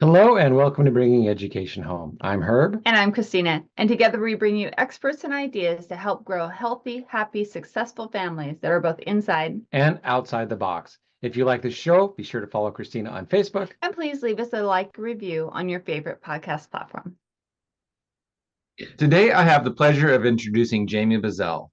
Hello and welcome to Bringing Education Home. I'm Herb. And I'm Christina. And together we bring you experts and ideas to help grow healthy, happy, successful families that are both inside And outside the box. If you like the show, be sure to follow Christina on Facebook. And please leave us a like review on your favorite podcast platform. Today, I have the pleasure of introducing Jamie Buzzell.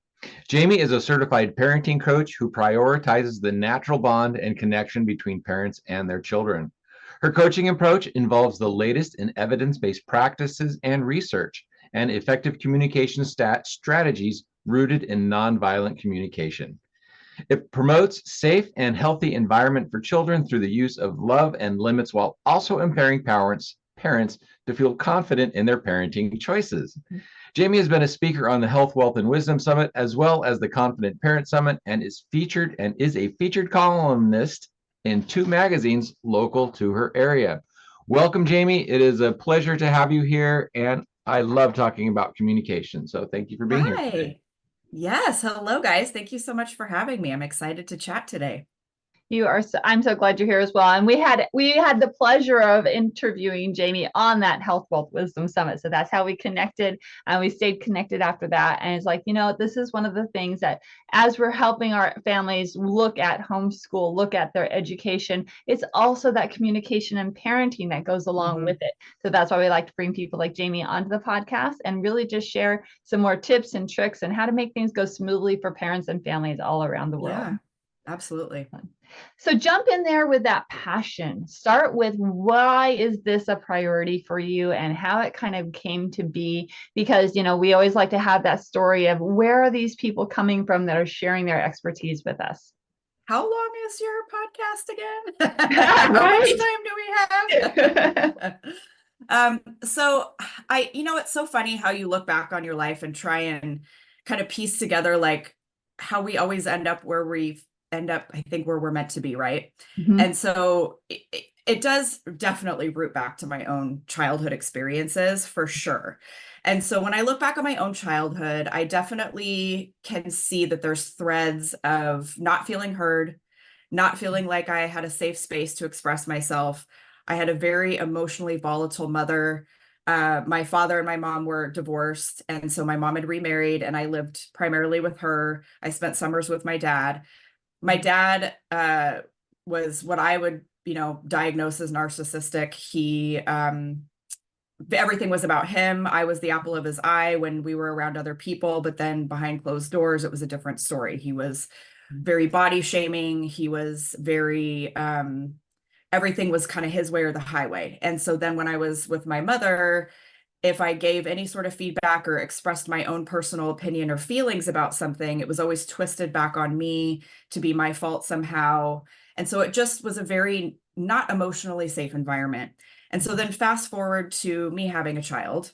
Jamie is a certified parenting coach who prioritizes the natural bond and connection between parents and their children. Her coaching approach involves the latest in evidence-based practices and research and effective communication strategies rooted in nonviolent communication. It promotes safe and healthy environment for children through the use of love and limits while also empowering parents to feel confident in their parenting choices. Jamie has been a speaker on the Health, Wealth, and Wisdom Summit, as well as the Confident Parent Summit, and is a featured columnist in 2 magazines local to her area. Welcome, Jamie. It is a pleasure to have you here, and I love talking about communication. So thank you for being here today. Hi. Yes. Hello, guys. Thank you so much for having me. I'm excited to chat today. I'm so glad you're here as well. And we had the pleasure of interviewing Jamie on that Health, Wealth, Wisdom Summit. So that's how we connected, and we stayed connected after that. And it's like, this is one of the things that as we're helping our families look at homeschool, look at their education, it's also that communication and parenting that goes along with it. So that's why we like to bring people like Jamie onto the podcast and really just share some more tips and tricks and how to make things go smoothly for parents and families all around the world. Yeah, absolutely. So jump in there with that passion. Start with why is this a priority for you and how it kind of came to be? Because, we always like to have that story of where are these people coming from that are sharing their expertise with us? How long is your podcast again? How much time do we have? So it's so funny how you look back on your life and try and kind of piece together like how we always end up where we end up, I think, where we're meant to be, right? Mm-hmm. And so it does definitely root back to my own childhood experiences for sure. And so when I look back on my own childhood, I definitely can see that there's threads of not feeling heard, not feeling like I had a safe space to express myself. I had a very emotionally volatile mother. My father and my mom were divorced. And so my mom had remarried and I lived primarily with her. I spent summers with my dad. My dad was what I would, diagnose as narcissistic. He, everything was about him. I was the apple of his eye when we were around other people, but then behind closed doors, it was a different story. He was very body shaming. He was very, everything was kind of his way or the highway. And so then when I was with my mother, if I gave any sort of feedback or expressed my own personal opinion or feelings about something, it was always twisted back on me to be my fault somehow. And so it just was a very not emotionally safe environment. And so then fast forward to me having a child.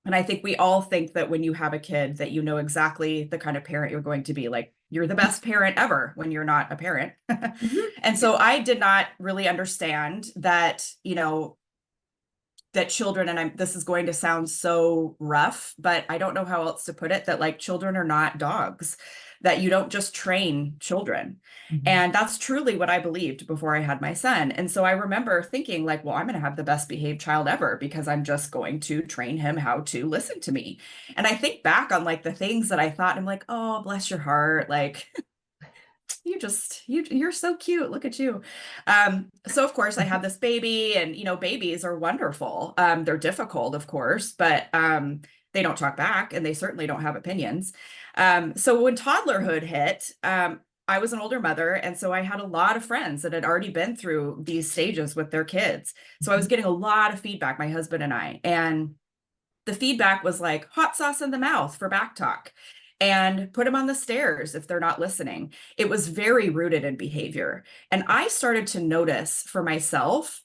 And I think we all think that when you have a kid that you know exactly the kind of parent you're going to be. Like you're the best parent ever when you're not a parent. And so I did not really understand that, that children, and this is going to sound so rough, but I don't know how else to put it, that like children are not dogs, that you don't just train children. And that's truly what I believed before I had my son. And so I remember thinking like, well, I'm going to have the best behaved child ever because I'm just going to train him how to listen to me. And I think back on like the things that I thought, I'm like, oh, bless your heart. Like, you're so cute. Look at you. So of course I have this baby and, babies are wonderful. They're difficult, of course, but they don't talk back and they certainly don't have opinions. So when toddlerhood hit, I was an older mother. And so I had a lot of friends that had already been through these stages with their kids. So I was getting a lot of feedback, my husband and I, and the feedback was like hot sauce in the mouth for back talk. And put them on the stairs if they're not listening. It was very rooted in behavior. And I started to notice for myself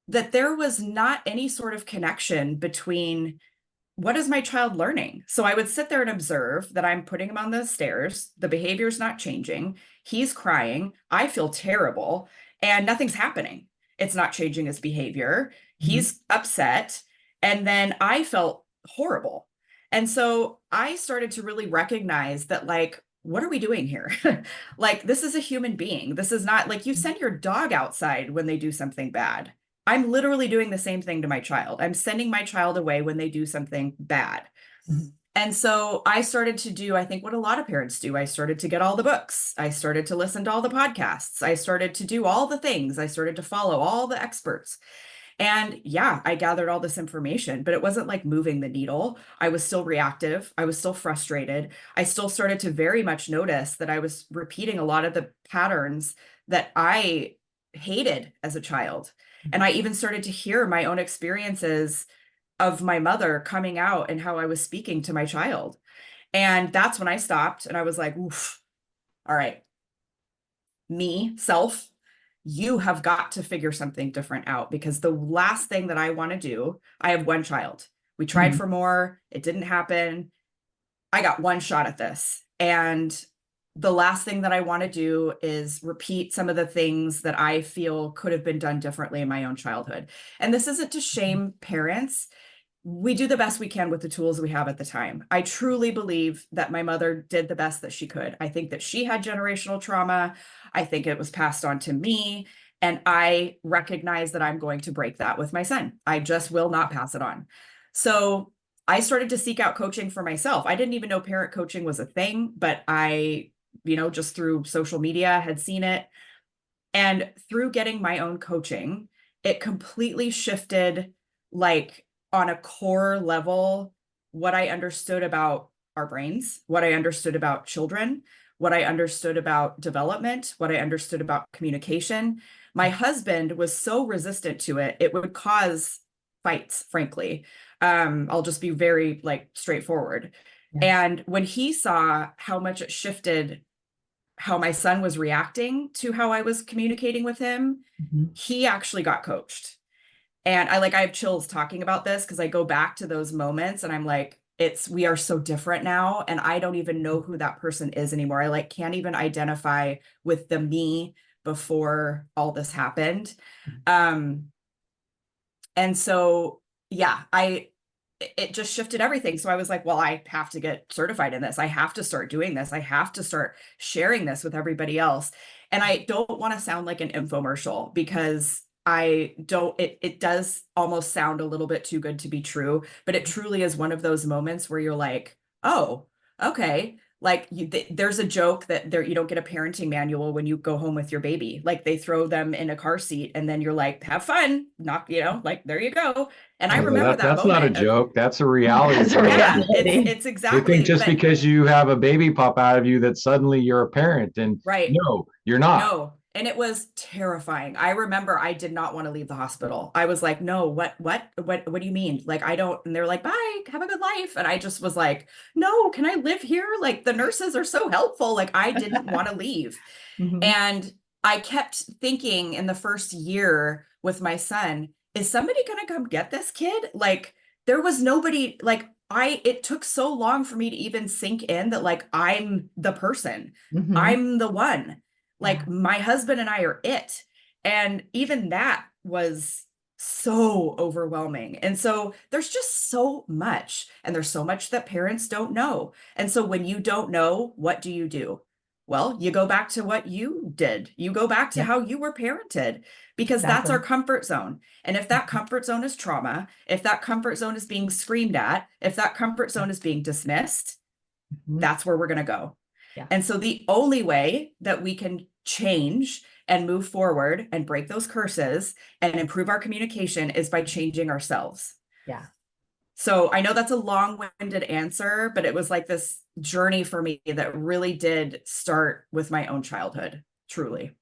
that there was not any sort of connection between what is my child learning? So I would sit there and observe that I'm putting him on the stairs. The behavior's not changing. He's crying. I feel terrible and nothing's happening. It's not changing his behavior. He's upset. And then I felt horrible. And so I started to really recognize that, like, what are we doing here? Like, this is a human being. This is not like you send your dog outside when they do something bad. I'm literally doing the same thing to my child. I'm sending my child away when they do something bad. Mhm. And so I started to do, I think, what a lot of parents do. I started to get all the books. I started to listen to all the podcasts. I started to do all the things. I started to follow all the experts. And yeah, I gathered all this information, but it wasn't like moving the needle. I was still reactive. I was still frustrated. I still started to very much notice that I was repeating a lot of the patterns that I hated as a child. And I even started to hear my own experiences of my mother coming out and how I was speaking to my child. And that's when I stopped and I was like, oof, all right, me, self, you have got to figure something different out, because the last thing that I want to do, I have one child. We tried Mhm. for more, it didn't happen. I got one shot at this. And the last thing that I want to do is repeat some of the things that I feel could have been done differently in my own childhood. And this isn't to shame parents. We do the best we can with the tools we have at the time. I truly believe that my mother did the best that she could. I think that she had generational trauma. I think it was passed on to me. And I recognize that I'm going to break that with my son. I just will not pass it on. So I started to seek out coaching for myself. I didn't even know parent coaching was a thing, but I, just through social media had seen it. And through getting my own coaching, it completely shifted, like, on a core level, what I understood about our brains, what I understood about children, what I understood about development, what I understood about communication. My husband was so resistant to it, it would cause fights, frankly. I'll just be very like straightforward. Yeah. And when he saw how much it shifted how my son was reacting to how I was communicating with him, Mhm. he actually got coached. And I have chills talking about this because I go back to those moments and I'm like, we are so different now. And I don't even know who that person is anymore. I can't even identify with the me before all this happened. Um, and so, yeah, it just shifted everything. So I was like, well, I have to get certified in this. I have to start doing this. I have to start sharing this with everybody else. And I don't want to sound like an infomercial, because I don't, it does almost sound a little bit too good to be true, but it truly is one of those moments where you're like, oh, okay. Like there's a joke that you don't get a parenting manual when you go home with your baby. Like they throw them in a car seat and then you're like, have fun, not, like, there you go. And I remember that That's not a moment of, joke. That's a reality. That's a yeah, reality. it's They think exactly, just but because you have a baby pop out of you that suddenly you're a parent, and right. no, you're not. No. And it was terrifying. I remember I did not want to leave the hospital. I was like, no, what do you mean? Like, I don't, and they're like, bye, have a good life. And I just was like, no, can I live here? Like the nurses are so helpful. Like I didn't want to leave. Mhm. And I kept thinking in the first year with my son, is somebody going to come get this kid? Like there was nobody, like it took so long for me to even sink in that like I'm the person. Mhm. I'm the one. Yeah. Like my husband and I are it. And even that was so overwhelming. And so there's just so much, and there's so much that parents don't know. And so when you don't know, what do you do? Well, you go back to what you did. You go back to Yeah. how you were parented, because that's Exactly. our comfort zone. And if that Mhm. comfort zone is trauma, if that comfort zone is being screamed at, if that comfort zone is being dismissed, Mhm. that's where we're going to go. Yeah. And so the only way that we can change and move forward and break those curses and improve our communication is by changing ourselves. Yeah. So I know that's a long-winded answer, but it was like this journey for me that really did start with my own childhood, truly.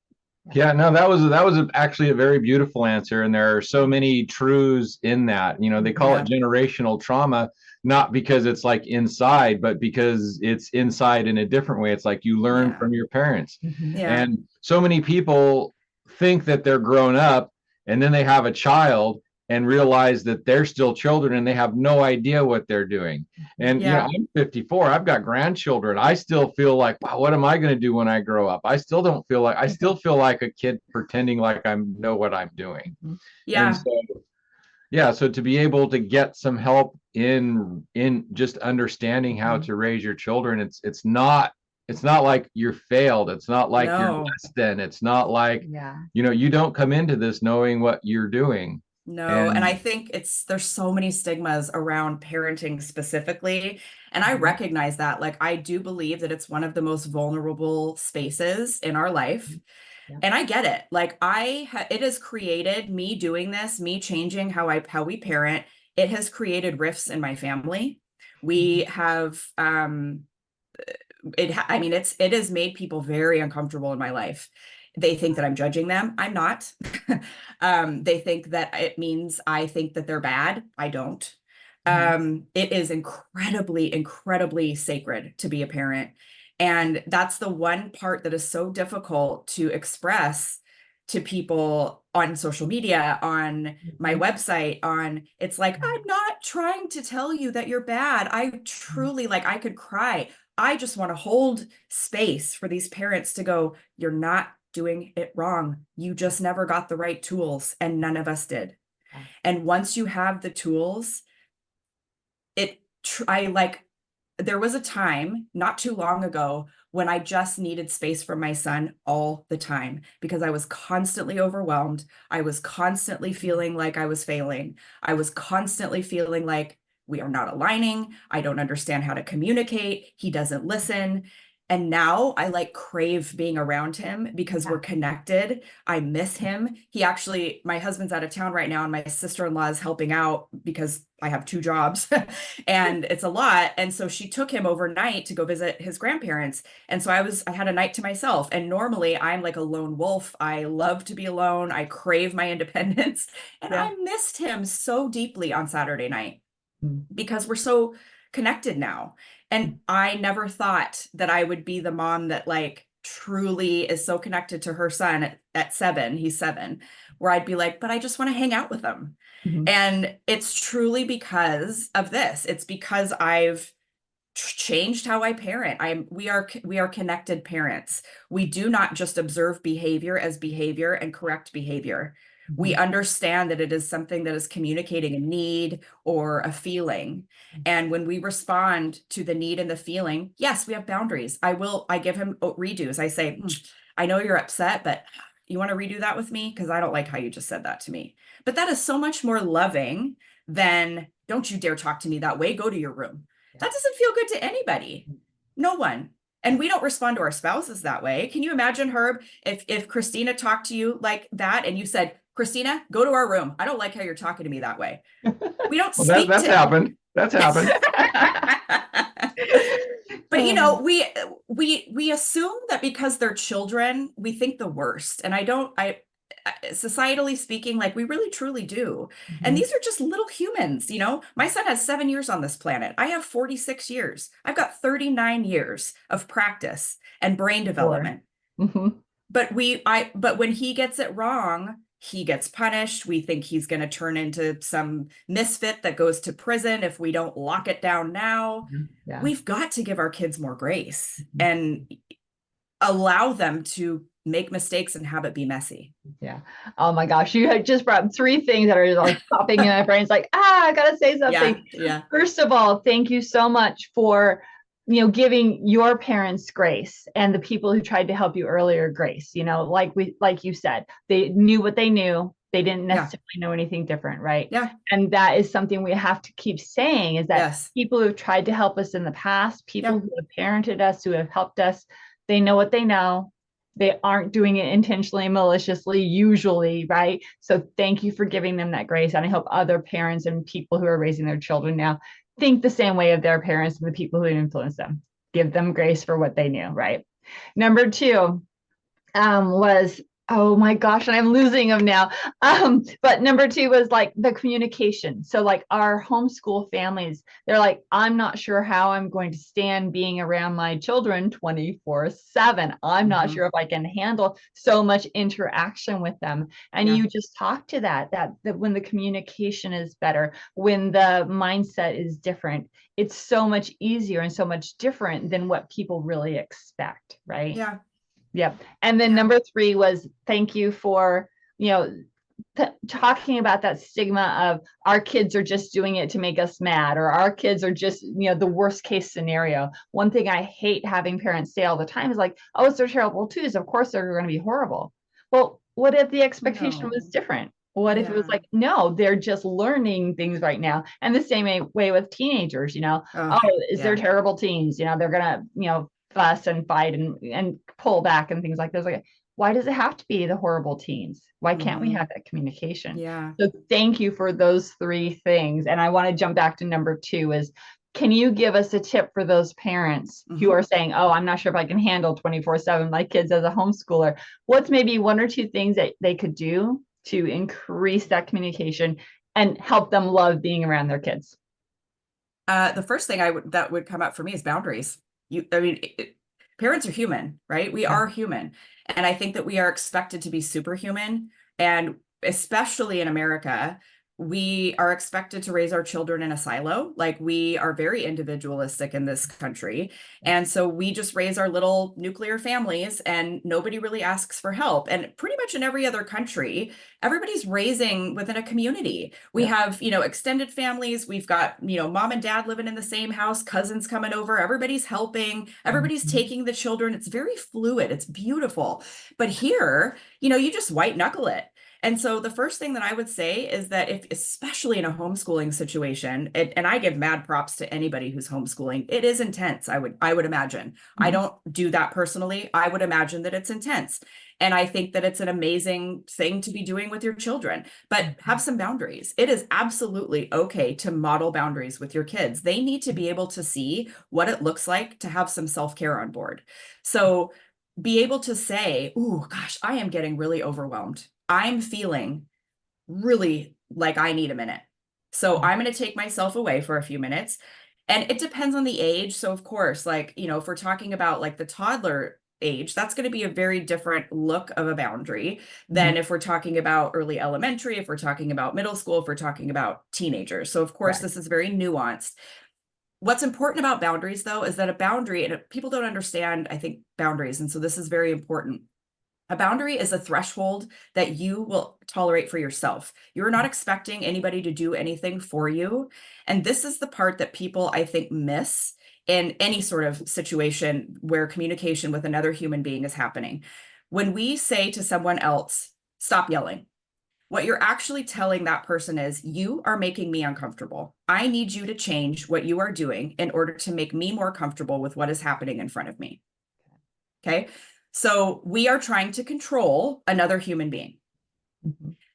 Yeah, no, that was actually a very beautiful answer, and there are so many truths in that. They call Yeah. it generational trauma, not because it's like inside, but because it's inside in a different way. It's like you learn Yeah. from your parents. Mhm. Yeah. And so many people think that they're grown up, and then they have a child and realize that they're still children and they have no idea what they're doing. And Yeah. I'm 54. I've got grandchildren. I still feel like, wow, what am I going to do when I grow up? I still feel like a kid pretending like I know what I'm doing. Mhm. And Yeah. so, yeah, so to be able to get some help in just understanding how Mhm. to raise your children, it's not it's not like you're failed. It's not like you're No, less than. It's not like, Yeah. you don't come into this knowing what you're doing. no. And I And think there's so many stigmas around parenting specifically. And I Mhm. recognize that. Like, I do believe that it's one of the most vulnerable spaces in our life. Yeah. And I get it. Like, it has created me doing this, me changing how we parent. It has created rifts in my family. We have, I mean, it has made people very uncomfortable in my life. They think that I'm judging them. I'm not. They think that it means I think that they're bad. I don't. It is incredibly, incredibly sacred to be a parent. And that's the one part that is so difficult to express to people on social media, on my website, it's like, I'm not trying to tell you that you're bad. I truly, like, I could cry. I just want to hold space for these parents to go, you're not doing it wrong. You just never got the right tools, and none of us did. Yeah. And once you have the tools, there was a time not too long ago when I just needed space from my son all the time because I was constantly overwhelmed. I was constantly feeling like I was failing. I was constantly feeling like we are not aligning. I don't understand how to communicate. He doesn't listen. And now I like crave being around him because we're connected. I miss him. My husband's out of town right now, and my sister-in-law is helping out because I have 2 jobs and it's a lot. And so she took him overnight to go visit his grandparents. And so I had a night to myself. And normally I'm like a lone wolf. I love to be alone. I crave my independence. And I missed him so deeply on Saturday night because we're so connected now. And I never thought that I would be the mom that like truly is so connected to her son at 7, he's 7, where I'd be like, but I just want to hang out with him. And it's truly because of this. It's because I've changed how I parent. We are connected parents. We do not just observe behavior as behavior and correct behavior. We understand that it is something that is communicating a need or a feeling. And when we respond to the need and the feeling, yes, we have boundaries. I give him redos. I say, I know you're upset, but you want to redo that with me? Because I don't like how you just said that to me. But that is so much more loving than, don't you dare talk to me that way. Go to your room. That doesn't feel good to anybody. No one. And we don't respond to our spouses that way. Can you imagine, Herb, if Christina talked to you like that and you said, Christina, go to our room. I don't like how you're talking to me that way. We don't well, speak that's to happened. That's happened. But we assume that because they're children, we think the worst. And societally speaking, like we really truly do. And these are just little humans, My son has 7 years on this planet. I have 46 years. I've got 39 years of practice and brain development. But when he gets it wrong, he gets punished. We think he's going to turn into some misfit that goes to prison if we don't lock it down now. We've got to give our kids more grace and allow them to make mistakes and have it be messy. Yeah. Oh my gosh. You had just brought up 3 things that are like popping in my brain. It's like, I gotta say something. Yeah. First of all, thank you so much for, giving your parents grace and the people who tried to help you earlier grace. Like you said, they knew what they knew. They didn't necessarily know anything different, right? Yeah. And that is something we have to keep saying is that people who have tried to help us in the past, people who have parented us, who have helped us, they know what they know. They aren't doing it intentionally, maliciously, usually, right? So thank you for giving them that grace. And I hope other parents and people who are raising their children now think the same way of their parents and the people who influence them. Give them grace for what they knew, right? Number 2 was, oh my gosh, and I'm losing them now. But number 2 was like the communication. So like our homeschool families, they're like, I'm not sure how I'm going to stand being around my children 24/7. I'm not sure if I can handle so much interaction with them. And you just talk to that when the communication is better, when the mindset is different, it's so much easier and so much different than what people really expect, right? Yeah. Yep. And then number 3 was thank you for, talking about that stigma of our kids are just doing it to make us mad, or our kids are just, the worst case scenario. One thing I hate having parents say all the time is like, oh, it's their terrible twos. Of course they're going to be horrible. Well, what if the expectation was No. different? What if it was Yeah. like, no, they're just learning things right now. And the same way with teenagers, Oh, is they're yeah. terrible teens, they're gonna, fuss and fight and pull back and things like this. Like, why does it have to be the horrible teens? Why can't we Mhm. have that communication? Yeah. So thank you for those three things. And I want to jump back to number 2 is, can you give us a tip for those parents who are saying, oh, I'm not sure if I can handle 24/7 my kids as a homeschooler? What's maybe 1 or 2 things that they could do to increase that communication and help them love being around their kids? The first thing that would come up for me is boundaries. Parents are human, right? We are human. And I think that we are expected to be superhuman. And especially in America, we are expected to raise our children in a silo. Like, we are very individualistic in this country. And so we just raise our little nuclear families and nobody really asks for help. And pretty much in every other country, everybody's raising within a community. We have, extended families. We've got, mom and dad living in the same house, cousins coming over, everybody's helping, everybody's taking the children. It's very fluid. It's beautiful. But here, you just white knuckle it. And so the first thing that I would say is that, if, especially in a homeschooling situation, and I give mad props to anybody who's homeschooling, it is intense. I would imagine. I don't do that personally. I would imagine that it's intense. And I think that it's an amazing thing to be doing with your children, but have some boundaries. It is absolutely okay to model boundaries with your kids. They need to be able to see what it looks like to have some self-care on board. So be able to say, oh gosh, I am getting really overwhelmed. I'm feeling really like I need a minute. So I'm going to take myself away for a few minutes. And it depends on the age. So of course, like, if we're talking about like the toddler age, that's going to be a very different look of a boundary than if we're talking about early elementary, if we're talking about middle school, if we're talking about teenagers. So of course, this is very nuanced. What's important about boundaries, though, is that a boundary, and people don't understand, I think, boundaries. And so this is very important. A boundary is a threshold that you will tolerate for yourself. You're not expecting anybody to do anything for you. And this is the part that people, I think, miss in any sort of situation where communication with another human being is happening. When we say to someone else, stop yelling, what you're actually telling that person is, you are making me uncomfortable. I need you to change what you are doing in order to make me more comfortable with what is happening in front of me. Okay. So we are trying to control another human being.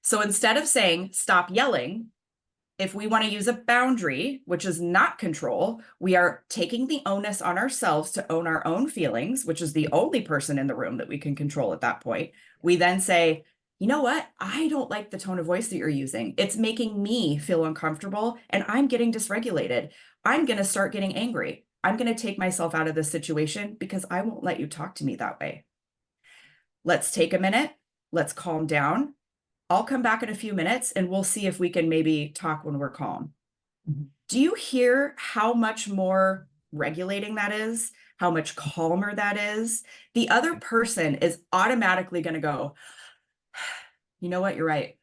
So instead of saying, stop yelling, if we want to use a boundary, which is not control, we are taking the onus on ourselves to own our own feelings, which is the only person in the room that we can control at that point. We then say, you know what? I don't like the tone of voice that you're using. It's making me feel uncomfortable and I'm getting dysregulated. I'm going to start getting angry. I'm going to take myself out of this situation because I won't let you talk to me that way. Let's take a minute. Let's calm down. I'll come back in a few minutes and we'll see if we can maybe talk when we're calm. Do you hear how much more regulating that is? How much calmer that is? The other person is automatically going to go, you know what? You're right.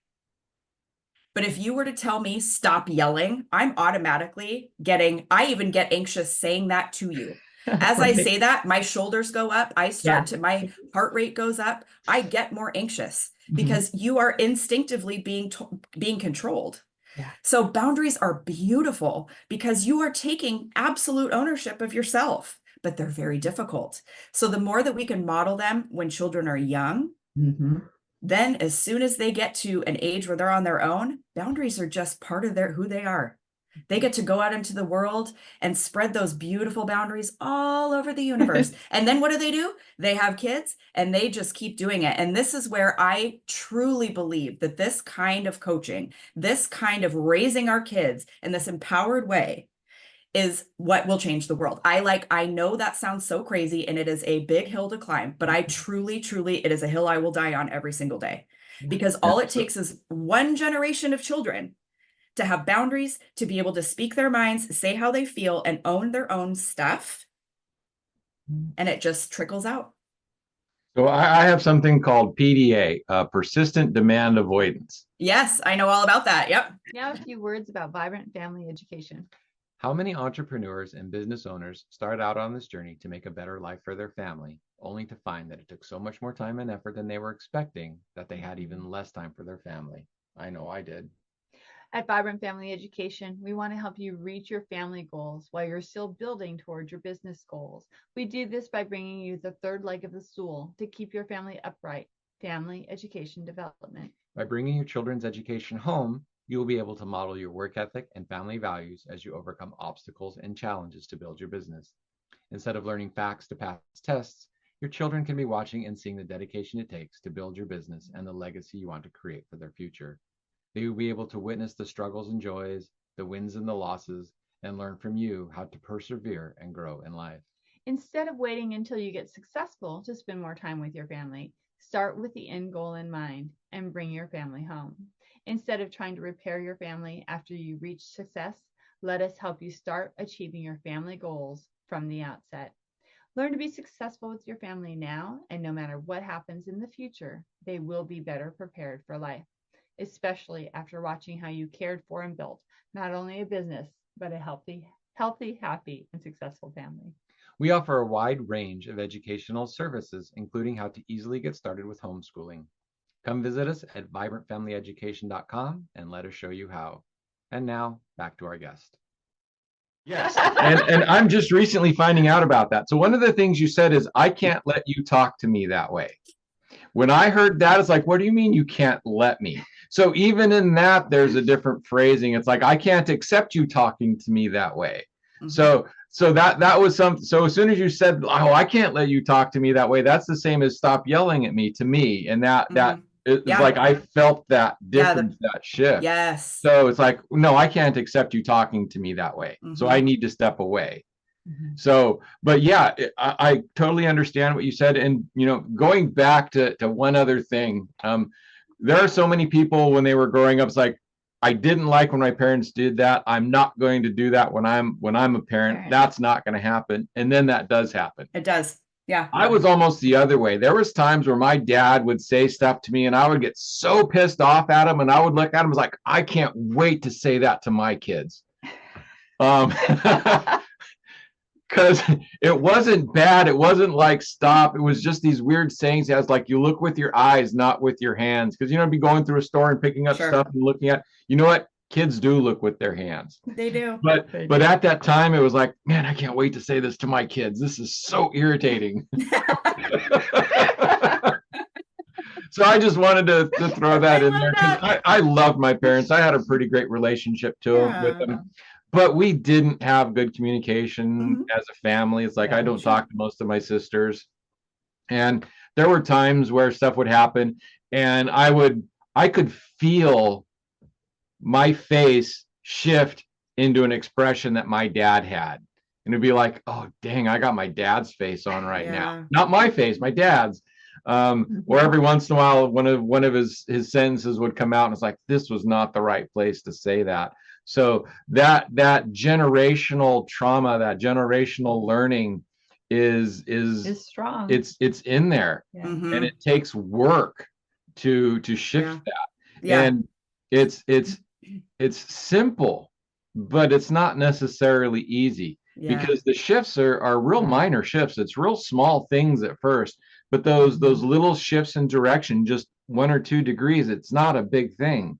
But if you were to tell me stop yelling, I'm automatically I even get anxious saying that to you. As I say that, my shoulders go up. My heart rate goes up. I get more anxious because you are instinctively being controlled. Yeah. So boundaries are beautiful because you are taking absolute ownership of yourself, but they're very difficult. So the more that we can model them when children are young, then as soon as they get to an age where they're on their own, boundaries are just part of who they are. They get to go out into the world and spread those beautiful boundaries all over the universe. And then what do? They have kids and they just keep doing it. And this is where I truly believe that this kind of coaching, this kind of raising our kids in this empowered way is what will change the world. I know that sounds so crazy and it is a big hill to climb, but I truly, it is a hill I will die on every single day because all it takes is one generation of children to have boundaries, to be able to speak their minds, say how they feel, and own their own stuff. And it just trickles out. So I have something called PDA, persistent demand avoidance. Yes, I know all about that. Yep. Now, a few words about vibrant family education. How many entrepreneurs and business owners start out on this journey to make a better life for their family, only to find that it took so much more time and effort than they were expecting that they had even less time for their family? I know I did. At Vibrant Family Education, we want to help you reach your family goals while you're still building towards your business goals. We do this by bringing you the third leg of the stool to keep your family upright, family education development. By bringing your children's education home, you will be able to model your work ethic and family values as you overcome obstacles and challenges to build your business. Instead of learning facts to pass tests, your children can be watching and seeing the dedication it takes to build your business and the legacy you want to create for their future. They will be able to witness the struggles and joys, the wins and the losses, and learn from you how to persevere and grow in life. Instead of waiting until you get successful to spend more time with your family, start with the end goal in mind and bring your family home. Instead of trying to repair your family after you reach success, let us help you start achieving your family goals from the outset. Learn to be successful with your family now, and no matter what happens in the future, they will be better prepared for life, especially after watching how you cared for and built not only a business, but a healthy, happy, and successful family. We offer a wide range of educational services, including how to easily get started with homeschooling. Come visit us at vibrantfamilyeducation.com and let us show you how. And now, back to our guest. Yes, and I'm just recently finding out about that. So one of the things you said is, I can't let you talk to me that way. When I heard that, it's like, what do you mean you can't let me? So even in that, there's a different phrasing. It's like, I can't accept you talking to me that way. Mm-hmm. So that was something. So as soon as you said, oh, I can't let you talk to me that way, that's the same as stop yelling at me to me. And that it's like, I felt that difference, that shift. Yes. So it's like, no, I can't accept you talking to me that way. Mm-hmm. So I need to step away. Mm-hmm. So, but yeah, I totally understand what you said. And, going back to one other thing, there are so many people when they were growing up, it's like, I didn't like when my parents did that. I'm not going to do that when I'm a parent. Right. That's not going to happen. And then that does happen. It does. Yeah. I was almost the other way. There was times where my dad would say stuff to me and I would get so pissed off at him, and I would look at him as like, I can't wait to say that to my kids. Because it wasn't bad. It wasn't like stop. It was just these weird sayings. It was like, you look with your eyes, not with your hands. Because, be going through a store and picking up stuff and looking at, you know what? Kids do look with their hands. They do. But at that time, it was like, man, I can't wait to say this to my kids. This is so irritating. So I just wanted to throw that in there, because I loved my parents. I had a pretty great relationship with them. But we didn't have good communication as a family. It's like, I don't talk to most of my sisters. And there were times where stuff would happen and I could feel my face shift into an expression that my dad had. And it'd be like, oh, dang, I got my dad's face on right now. Not my face, my dad's. Or every once in a while, one of his sentences would come out and it's like, this was not the right place to say that. So that generational trauma, that generational learning is strong. It's in there, and it takes work to shift that. Yeah. And it's simple, but it's not necessarily easy, because the shifts are real minor shifts. It's real small things at first, but those little shifts in direction, just 1 or 2 degrees, it's not a big thing.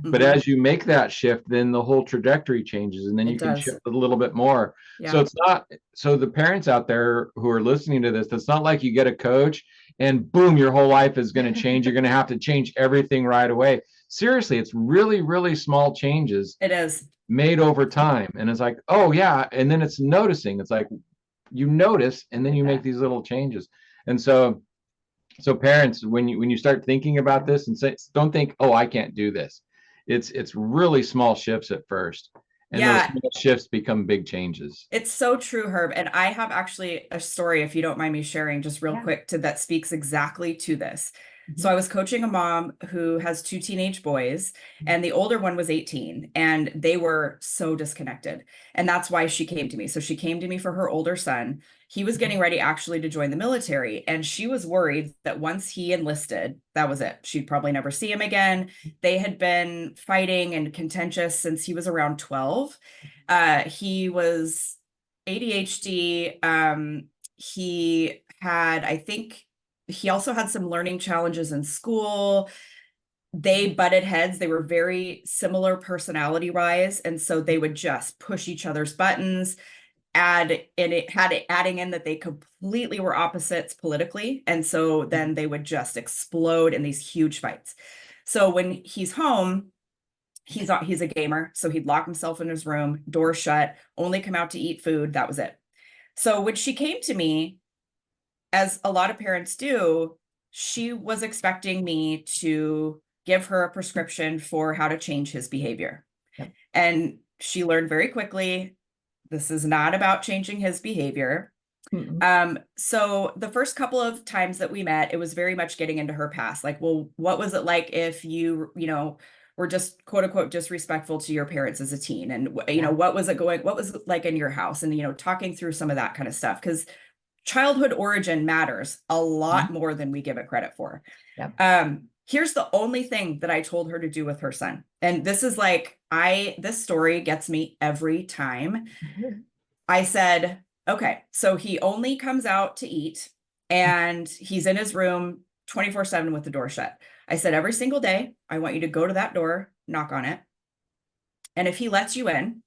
But as you make that shift, then the whole trajectory changes, and then you can shift a little bit more. So it's not, so the parents out there who are listening to this, it's not like you get a coach and boom, your whole life is going to change. You're going to have to change everything right away. Seriously, it's really, really small changes. It is made over time. And it's like, oh yeah. And then it's noticing. It's like, you notice, and then you make these little changes. And so parents, when you start thinking about this, and don't think, oh, I can't do this. It's really small shifts at first. And those small shifts become big changes. It's so true, Herb. And I have actually a story, if you don't mind me sharing, just real quick, that speaks exactly to this. So I was coaching a mom who has 2 teenage boys, and the older one was 18, and they were so disconnected. And that's why she came to me. So she came to me for her older son. He was getting ready actually to join the military, and she was worried that once he enlisted, that was it. She'd probably never see him again. They had been fighting and contentious since he was around 12. He was ADHD. He had, I think, he also had some learning challenges in school. They butted heads. They were very similar personality wise. And so they would just push each other's buttons, adding in that they completely were opposites politically. And so then they would just explode in these huge fights. So when he's home, he's a gamer. So he'd lock himself in his room, door shut, only come out to eat food. That was it. So when she came to me, as a lot of parents do, she was expecting me to give her a prescription for how to change his behavior. Yep. And she learned very quickly, this is not about changing his behavior. So the first couple of times that we met, it was very much getting into her past. Like, well, what was it like if you were just quote unquote disrespectful to your parents as a teen? And, what was it like in your house? And, talking through some of that kind of stuff. Because childhood origin matters a lot more than we give it credit for. Yep. Here's the only thing that I told her to do with her son. And this is this story gets me every time. I said, okay, so he only comes out to eat and he's in his room 24/7 with the door shut. I said, every single day, I want you to go to that door, knock on it. And if he lets you in,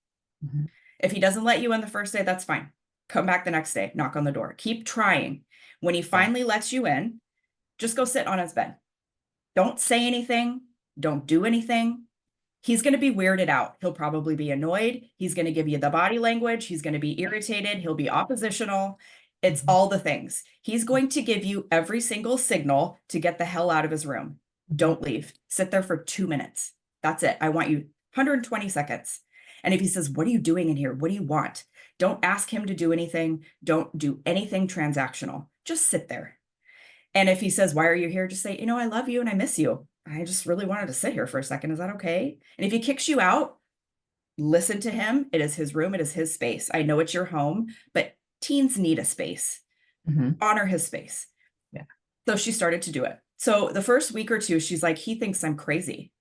if he doesn't let you in the first day, that's fine. Come back the next day, knock on the door. Keep trying. When he finally lets you in, just go sit on his bed. Don't say anything. Don't do anything. He's going to be weirded out. He'll probably be annoyed. He's going to give you the body language. He's going to be irritated. He'll be oppositional. It's all the things. He's going to give you every single signal to get the hell out of his room. Don't leave. Sit there for 2 minutes. That's it. I want you 120 seconds. And if he says, what are you doing in here? What do you want? Don't ask him to do anything. Don't do anything transactional. Just sit there. And if he says, why are you here? Just say, I love you and I miss you. I just really wanted to sit here for a second. Is that okay? And if he kicks you out, listen to him. It is his room. It is his space. I know it's your home, but teens need a space. Honor his space. Yeah. So she started to do it. So the first week or two, she's like, he thinks I'm crazy.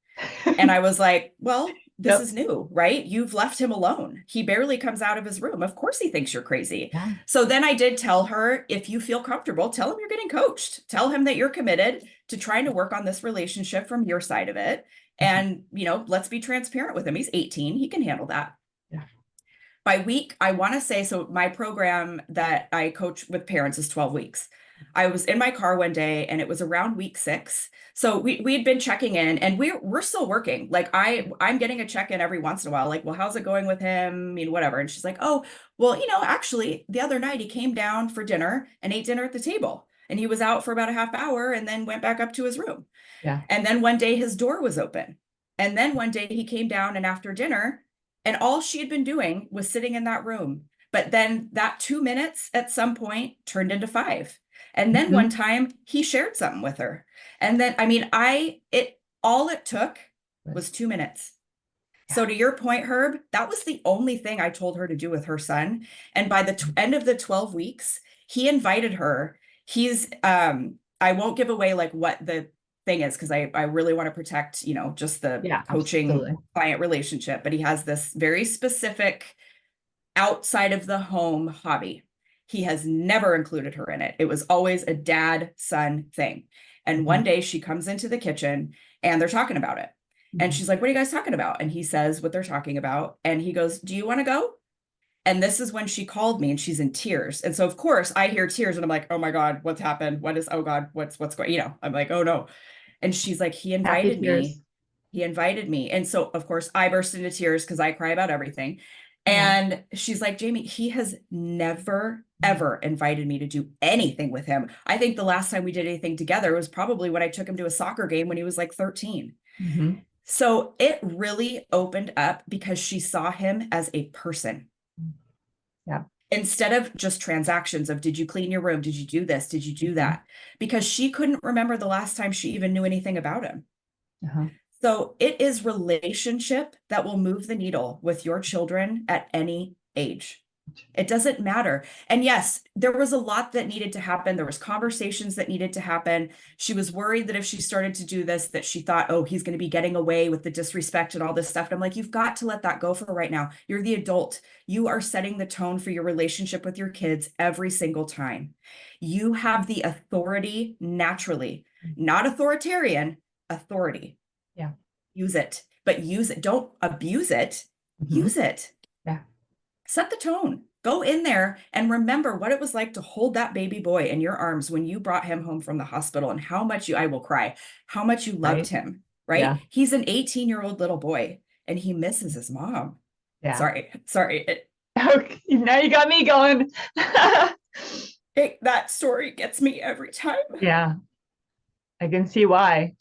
And I was like, well, this is new, right? You've left him alone. He barely comes out of his room. Of course he thinks you're crazy. Yeah. So then I did tell her, if you feel comfortable, tell him you're getting coached. Tell him that you're committed to trying to work on this relationship from your side of it. And, let's be transparent with him. He's 18. He can handle that. Yeah. By week, I want to say, so my program that I coach with parents is 12 weeks. I was in my car one day and it was around week 6. So we'd been checking in and we're still working. Like I'm getting a check-in every once in a while, like, well, how's it going with him? Whatever. And she's like, oh, well, actually the other night he came down for dinner and ate dinner at the table and he was out for about a half hour and then went back up to his room. Yeah. And then one day his door was open. And then one day he came down and after dinner and all she had been doing was sitting in that room. But then that 2 minutes at some point turned into 5. And then one time he shared something with her. And then, all it took was 2 minutes. Yeah. So to your point, Herb, that was the only thing I told her to do with her son. And by the end of the 12 weeks, he invited her. He's, I won't give away like what the thing is, because I really want to protect, just the coaching client relationship, but he has this very specific outside of the home hobby. He has never included her in it. It was always a dad-son thing. And one day she comes into the kitchen and they're talking about it. And she's like, what are you guys talking about? And he says what they're talking about. And he goes, do you want to go? And this is when she called me and she's in tears. And so of course I hear tears and I'm like, oh my God, what's happened? Oh God, what's going, I'm like, oh no. And she's like, he invited me. He invited me. And so of course I burst into tears because I cry about everything. And she's like, Jamie, he has never, ever invited me to do anything with him. I think the last time we did anything together was probably when I took him to a soccer game when he was like 13. So it really opened up because she saw him as a person. Yeah. instead of just transactions of, did you clean your room? Did you do this? Did you do that? Because she couldn't remember the last time she even knew anything about him. Uh-huh. So it is relationship that will move the needle with your children at any age. It doesn't matter. And yes, there was a lot that needed to happen. There was conversations that needed to happen. She was worried that if she started to do this, that she thought, oh, he's going to be getting away with the disrespect and all this stuff. And I'm like, you've got to let that go for right now. You're the adult. You are setting the tone for your relationship with your kids every single time. You have the authority naturally, not authoritarian, authority. Yeah. Use it, but use it. Don't abuse it. Use it. Yeah. Set the tone. Go in there and remember what it was like to hold that baby boy in your arms when you brought him home from the hospital, and how much I will cry, how much you loved him, right? Yeah. He's an 18-year-old little boy and he misses his mom. Yeah. Sorry. Okay, now you got me going. That story gets me every time. Yeah. I can see why.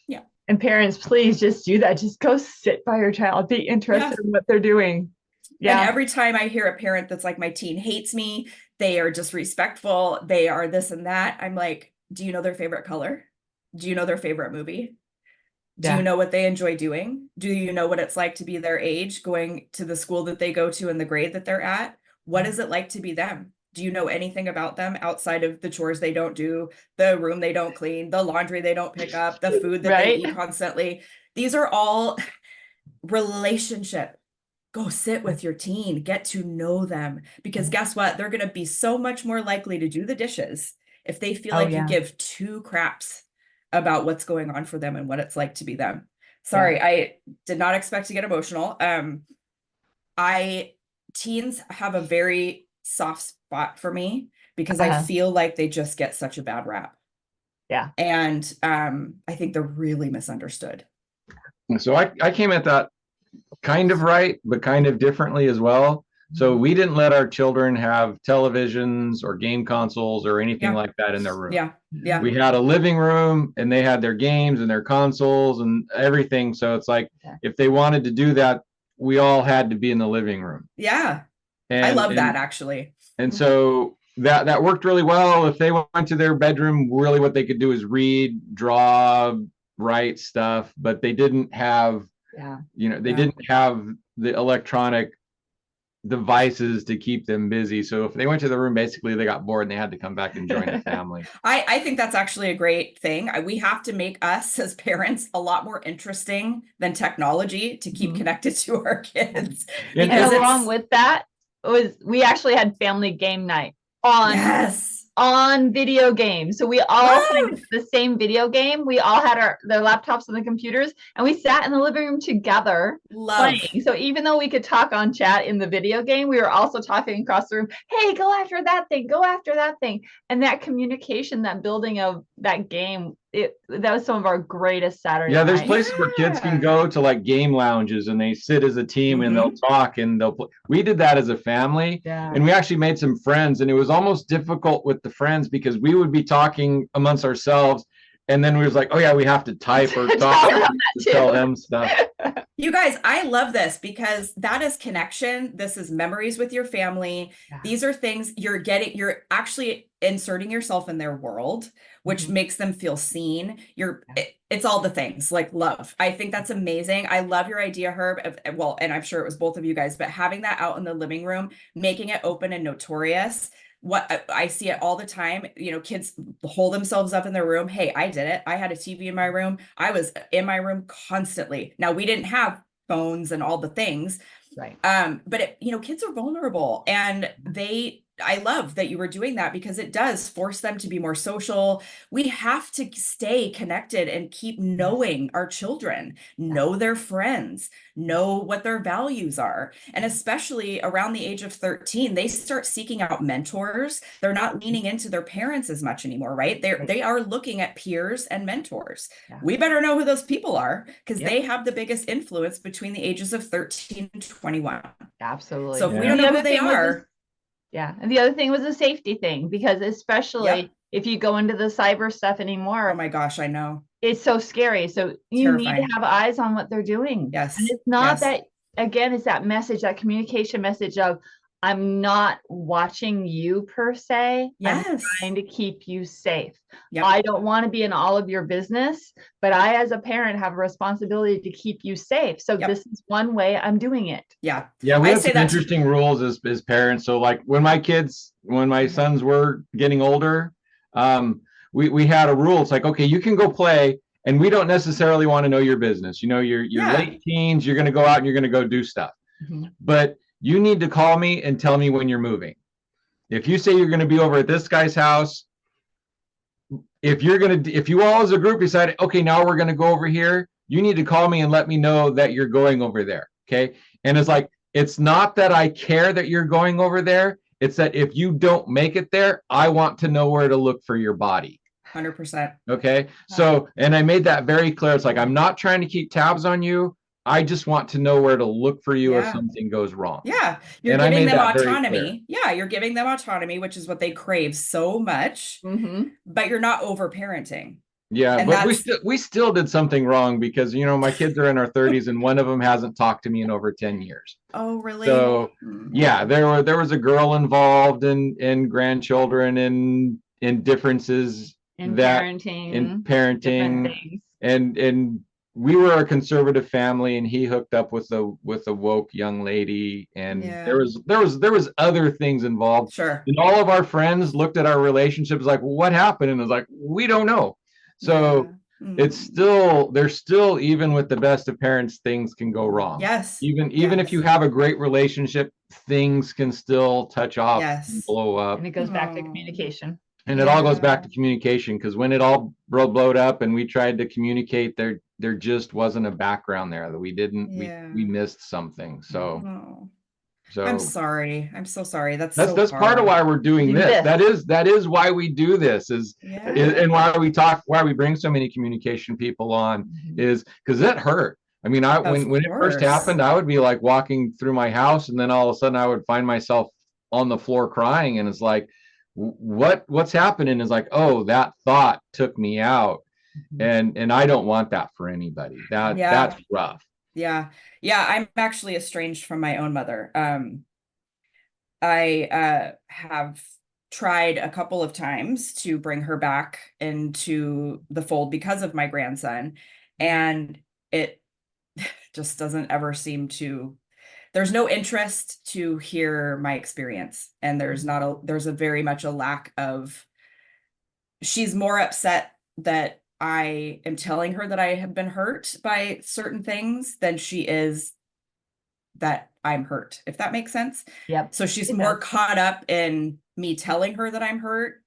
Yeah. And parents, please just do that. Just go sit by your child. Be interested in what they're doing. Yeah. And every time I hear a parent that's like, my teen hates me, they are disrespectful, they are this and that, I'm like, do you know their favorite color? Do you know their favorite movie? Do you know what they enjoy doing? Do you know what it's like to be their age, going to the school that they go to and the grade that they're at? What is it like to be them? Do you know anything about them outside of the chores they don't do, the room they don't clean, the laundry they don't pick up, the food that they eat constantly? These are all relationship. Go sit with your teen, get to know them, because guess what? They're going to be so much more likely to do the dishes if they feel like you give two craps about what's going on for them and what it's like to be them. Sorry, I did not expect to get emotional. Teens have a very soft spot for me because I feel like they just get such a bad rap. Yeah. And I think they're really misunderstood. So I came at that kind of right, but kind of differently as well. So we didn't let our children have televisions or game consoles or anything like that in their room. Yeah. We had a living room and they had their games and their consoles and everything. So it's like, if they wanted to do that, we all had to be in the living room. Yeah. I love that, actually. And so that worked really well. If they went to their bedroom, really what they could do is read, draw, write stuff, but they didn't have, they didn't have the electronic devices to keep them busy. So if they went to the room, basically they got bored and they had to come back and join the family. I think that's actually a great thing. We have to make us as parents a lot more interesting than technology to keep connected to our kids. And along with that we actually had family game night on video games. So we all played the same video game. We all had their laptops and the computers, and we sat in the living room together playing. So even though we could talk on chat in the video game, we were also talking across the room. Hey, go after that thing. Go after that thing. And that communication, that building of that game, that was some of our greatest Saturday nights. There's places where kids can go to like game lounges and they sit as a team and they'll talk and they'll play. We did that as a family and we actually made some friends, and it was almost difficult with the friends because we would be talking amongst ourselves and then we was like, oh yeah, we have to type or talk to tell them stuff. You guys, I love this because that is connection. This is memories with your family. These are things you're actually inserting yourself in their world, which makes them feel seen. It's all the things like love. I think that's amazing. I love your idea, Herb. And I'm sure it was both of you guys, but having that out in the living room, making it open and notorious. What I see it all the time, kids hold themselves up in their room. Hey, I did it. I had a TV in my room. I was in my room constantly. Now we didn't have phones and all the things. Right. But kids are vulnerable, and I love that you were doing that because it does force them to be more social. We have to stay connected and keep knowing our children, know their friends, know what their values are. And especially around the age of 13, they start seeking out mentors. They're not leaning into their parents as much anymore, right? They are looking at peers and mentors. Yeah. We better know who those people are because they have the biggest influence between the ages of 13 and 21. Absolutely. So if we don't know who they are. And the other thing was a safety thing, because especially if you go into the cyber stuff anymore. Oh my gosh, I know. It's so scary. So you need to have eyes on what they're doing. Yes. And it's not that, again, it's that message, that communication message of, I'm not watching you per se. I'm Yes. trying to keep you safe. Yep. I don't want to be in all of your business, but I, as a parent, have a responsibility to keep you safe. So Yep. this is one way I'm doing it. Yeah. Yeah, we I have say some that to- interesting rules as parents. So like when my sons were getting older, we had a rule. It's like, okay, you can go play, and we don't necessarily want to know your business. You know, your Yeah. late teens, you're going to go out and you're going to go do stuff. Mhm. But you need to call me and tell me when you're moving. If you say you're going to be over at this guy's house, if you all as a group decide, okay, now we're going to go over here, you need to call me and let me know that you're going over there. Okay. And it's like, it's not that I care that you're going over there. It's that if you don't make it there, I want to know where to look for your body. 100%. Okay. So, and I made that very clear. It's like, I'm not trying to keep tabs on you. I just want to know where to look for you if Yeah. something goes wrong. Yeah. You're And I giving made them that very clear. autonomy. Yeah. You're giving them autonomy, which is what they crave so much, Mhm. but you're not over parenting. Yeah, And but that's we still did something wrong because my kids are in their 30s and one of them hasn't talked to me in over 10 years. oh really? So yeah, there was a girl involved in grandchildren and in differences In that parenting, in different parenting things. and we were a conservative family and he hooked up with a woke young lady and Yeah. there was other things involved. Sure. And all of our friends looked at our relationships like, well, what happened? And it was like, we don't know. So Yeah. it's there's still, even with the best of parents, things can go wrong. Yes. Even if Yes. you have a great relationship, things can still touch off and Yes. blow up. And it goes back to Oh. communication. And it all goes back Yeah. to communication, because when it all blowed up and we tried to communicate, there just wasn't a background there that we didn't Yeah. we missed something. So Oh. so I'm sorry. I'm so sorry. That's that's part of hard. why we're doing Do this. this. That is why we do this Yeah. and why we bring so many communication people on Mhm. is because it hurt. I mean, Of when it first course. happened, I would be like walking through my house and then all of a sudden I would find myself on the floor crying, and it's like, what's happening? Is like, oh, that thought took me out. And I don't want that for anybody. Yeah. That's rough. Yeah. Yeah. I'm actually estranged from my own mother. I have tried a couple of times to bring her back into the fold because of my grandson, and it just doesn't ever seem to, there's no interest to hear my experience, and there's a very much a lack of, she's more upset that I am telling her that I have been hurt by certain things than she is that I'm hurt, if that makes sense. Yep. So she's It more does. caught up in me telling her that I'm hurt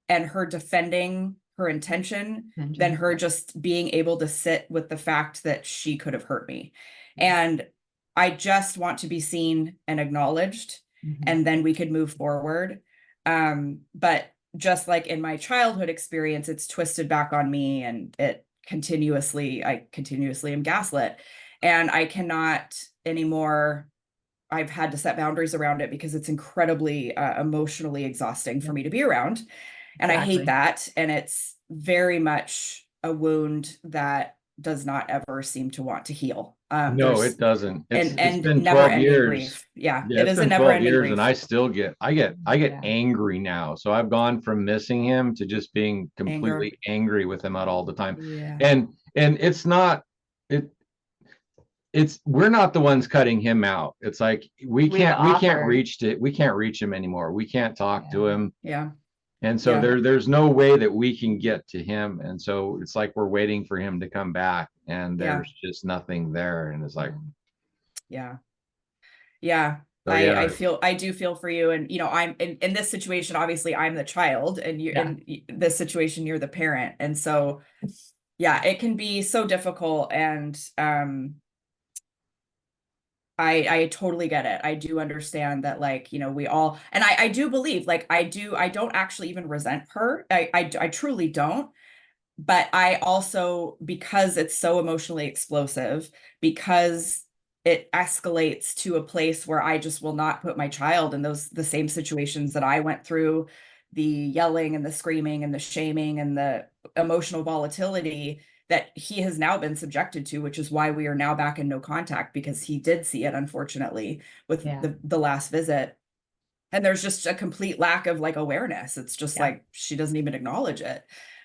and her defending her intention than her just being able to sit with the fact that she could have hurt me. And I just want to be seen and acknowledged, Mhm. and then we could move forward. But just like in my childhood experience, it's twisted back on me, and I continuously am gaslit, and I cannot anymore. I've had to set boundaries around it because it's incredibly emotionally exhausting for me to be around. And I hate that. And it's very much a wound that does not ever seem to want to heal. No, it doesn't. It's been never 12 ending years. grief. Yeah, Yeah, it it's is a been never 12 ending years grief. and I get Yeah. angry now. So I've gone from missing him to just being completely angry with him at all the time. Yeah. And it's not we're not the ones cutting him out. It's like we can't reach him anymore. We can't talk to him. Yeah. And so there's no way that we can get to him. And so it's like we're waiting for him to come back, and there's just nothing there. And it's like, yeah. Yeah. so yeah. I do feel for you. And, I'm in this situation, obviously I'm the child, and in this situation, you're the parent. And so, yeah, it can be so difficult. And, I totally get it. I do understand that, like, we all, and I do believe, like, I don't actually even resent her. I truly don't. But I also, because it's so emotionally explosive, because it escalates to a place where I just will not put my child in the same situations that I went through, the yelling and the screaming and the shaming and the emotional volatility that he has now been subjected to, which is why we are now back in no contact, because he did see it, unfortunately, with the last visit. And there's just a complete lack of like awareness. It's just like, she doesn't even acknowledge it.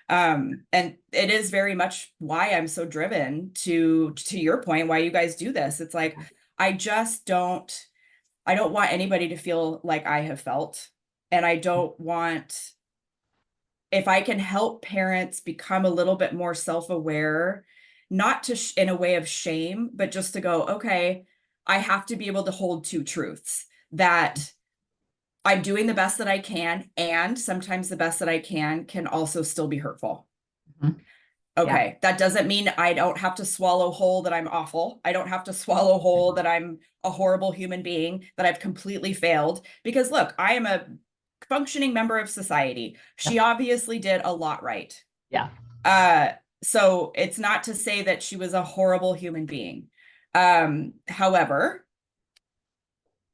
And it is very much why I'm so driven to your point, why you guys do this. It's like, I don't want anybody to feel like I have felt, and I don't want, if I can help parents become a little bit more self-aware, not to in a way of shame, but just to go, okay, I have to be able to hold two truths, that I'm doing the best that I can, and sometimes the best that I can also still be hurtful. Mhm. Okay, that doesn't mean I don't have to swallow whole that I'm awful. I don't have to swallow whole that I'm a horrible human being, that I've completely failed. Because look, I am a functioning member of society. She obviously did a lot right. Yeah. So it's not to say that she was a horrible human being. However,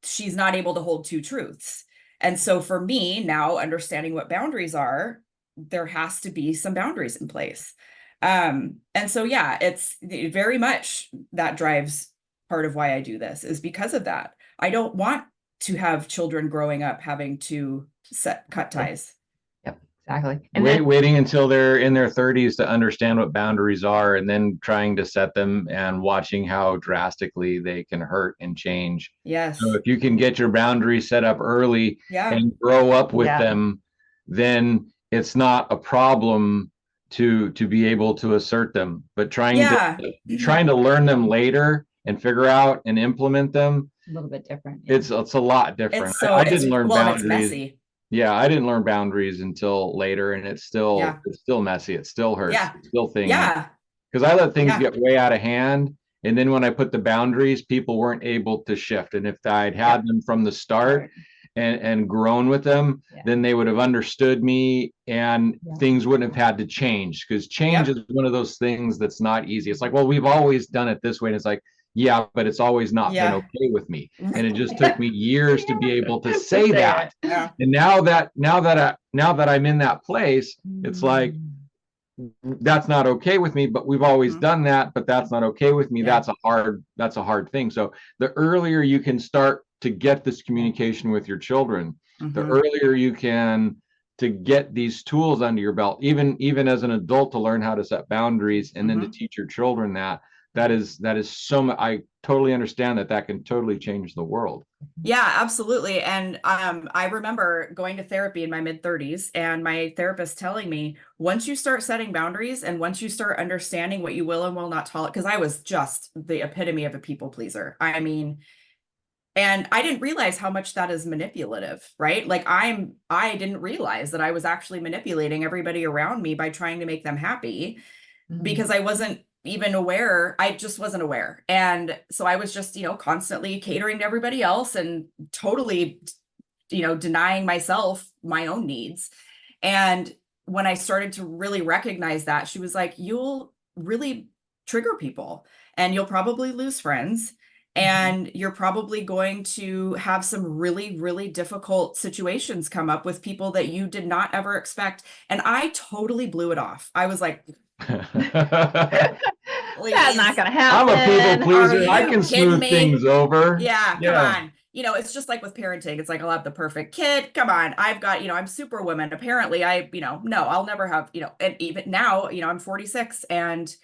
she's not able to hold two truths. And so for me, now understanding what boundaries are, there has to be some boundaries in place. And so, yeah, it's very much that drives part of why I do this, is because of that. I don't want to have children growing up having to cut ties. Yep, exactly. And Waiting until they're in their 30s to understand what boundaries are, and then trying to set them and watching how drastically they can hurt and change. Yes. So if you can get your boundaries set up early Yeah. and grow up with them, then it's not a problem to be able to assert them. But trying to learn them later and figure out and implement them, a little bit different. it's a lot different. It's so I didn't learn boundaries. It's messy. Yeah, I didn't learn boundaries until later, and it's still messy. It still hurts. Yeah. It's still things. Yeah. Because I let things get way out of hand, and then when I put the boundaries, people weren't able to shift. And if I'd had them from the start and grown with them, then they would have understood me, and things wouldn't have had to change. Because change is one of those things that's not easy. It's like, well, we've always done it this way, and it's like, yeah, but it's always not been okay with me. And it just took me years to be able to say that. Yeah. And now that I'm in that place, it's like, that's not okay with me, but we've always done that, but that's not okay with me. That's a hard thing. So the earlier you can start to get this communication with your children, the earlier you can to get these tools under your belt, even as an adult, to learn how to set boundaries, and then to teach your children that is so much. I totally understand that can totally change the world. Yeah, absolutely. And I remember going to therapy in my mid-30s, and my therapist telling me, once you start setting boundaries and once you start understanding what you will and will not tolerate, because I was just the epitome of a people pleaser. I mean, and I didn't realize how much that is manipulative, right? Like I didn't realize that I was actually manipulating everybody around me by trying to make them happy, because I wasn't even aware. I just wasn't aware. And so I was just, constantly catering to everybody else and totally, denying myself my own needs. And when I started to really recognize that, she was like, you'll really trigger people, and you'll probably lose friends, and you're probably going to have some really, really difficult situations come up with people that you did not ever expect. And I totally blew it off. I was like, that's not gonna happen. I'm a people pleaser. I can smooth things over. Yeah, come on. It's just like with parenting. It's like, I'll have the perfect kid. Come on. I've got, I'm Superwoman. Apparently no, I'll never have, and even now, I'm 46, and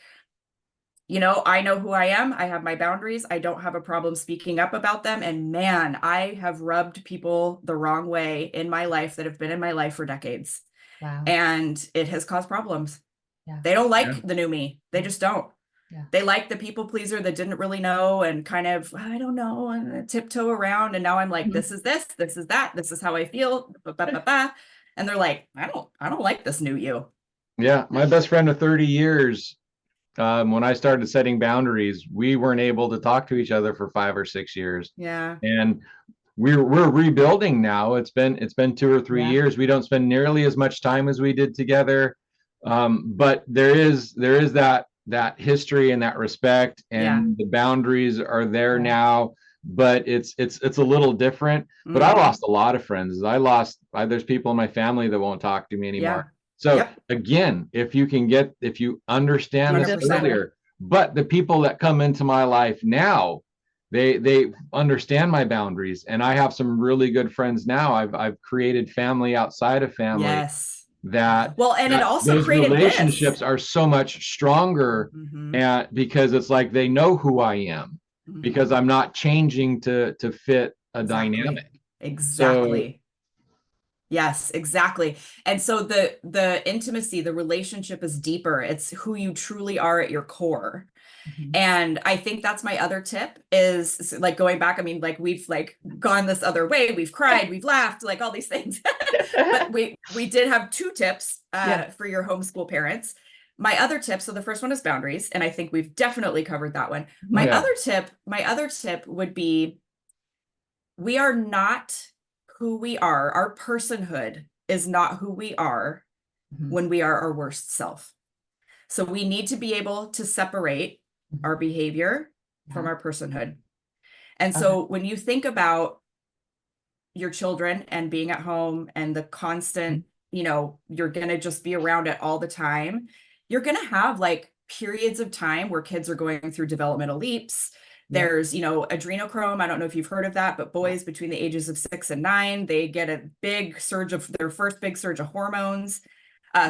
I know who I am. I have my boundaries. I don't have a problem speaking up about them. And man, I have rubbed people the wrong way in my life that have been in my life for decades. Wow. And it has caused problems. Yeah. They don't like the new me. They just don't. Yeah. They like the people pleaser that didn't really know, and kind of, I don't know, and tiptoe around. And now I'm like, this is this is that, this is how I feel. And they're like, I don't like this new you. Yeah. My best friend of 30 years, when I started setting boundaries, we weren't able to talk to each other for 5 or 6 years. Yeah. And we're rebuilding now. It's been 2 or 3 years. We don't spend nearly as much time as we did together. But there is that history and that respect, and the boundaries are there now, but it's a little different. But I lost a lot of friends. There's people in my family that won't talk to me anymore. So again, if you understand 100%. This earlier, but the people that come into my life now, they understand my boundaries, and I have some really good friends now. I've created family outside of family Yes. that Well, and it also those created this. relationships are so much stronger, and because it's like they know who I am, because I'm not changing to fit a dynamic. So Exactly. Yes, exactly. And so the intimacy, the relationship is deeper. It's who you truly are at your core. And I think that's my other tip is like going back. I mean, like we've like gone this other way. We've cried, we've laughed, like all these things. But we did have two tips for your homeschool parents. My other tip, so the first one is boundaries, and I think we've definitely covered that one. My other tip would be, we are not who we are. Our personhood is not who we are when we are our worst self. So we need to be able to separate our behavior from our personhood. And so when you think about your children and being at home and the constant, you're going to just be around it all the time, you're going to have like periods of time where kids are going through developmental leaps. There's, adrenochrome. I don't know if you've heard of that, but boys between the ages of 6 and 9, they get a big surge of their first big surge of hormones.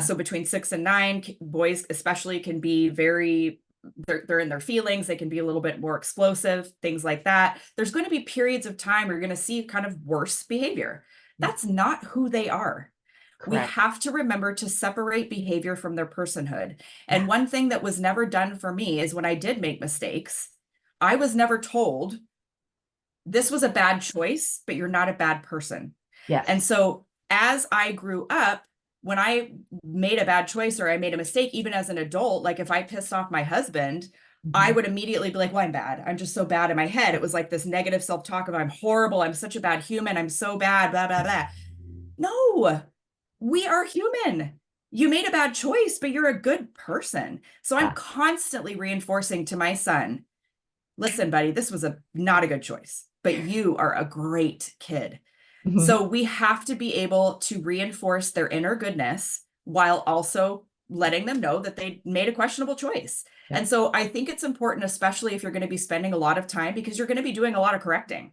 So between 6 and 9, boys especially can be they're in their feelings. They can be a little bit more explosive, things like that. There's going to be periods of time where you're going to see kind of worse behavior. That's not who they are. Correct. We have to remember to separate behavior from their personhood. And one thing that was never done for me is when I did make mistakes, I was never told this was a bad choice, but you're not a bad person. Yes. And so as I grew up, when I made a bad choice or I made a mistake, even as an adult, like if I pissed off my husband, I would immediately be like, well, I'm bad. I'm just so bad in my head. It was like this negative self-talk of I'm horrible. I'm such a bad human. I'm so bad, blah, blah, blah. No, we are human. You made a bad choice, but you're a good person. So I'm constantly reinforcing to my son, listen, buddy, this was not a good choice, but you are a great kid. So we have to be able to reinforce their inner goodness while also letting them know that they made a questionable choice. And so I think it's important, especially if you're going to be spending a lot of time, because you're going to be doing a lot of correcting.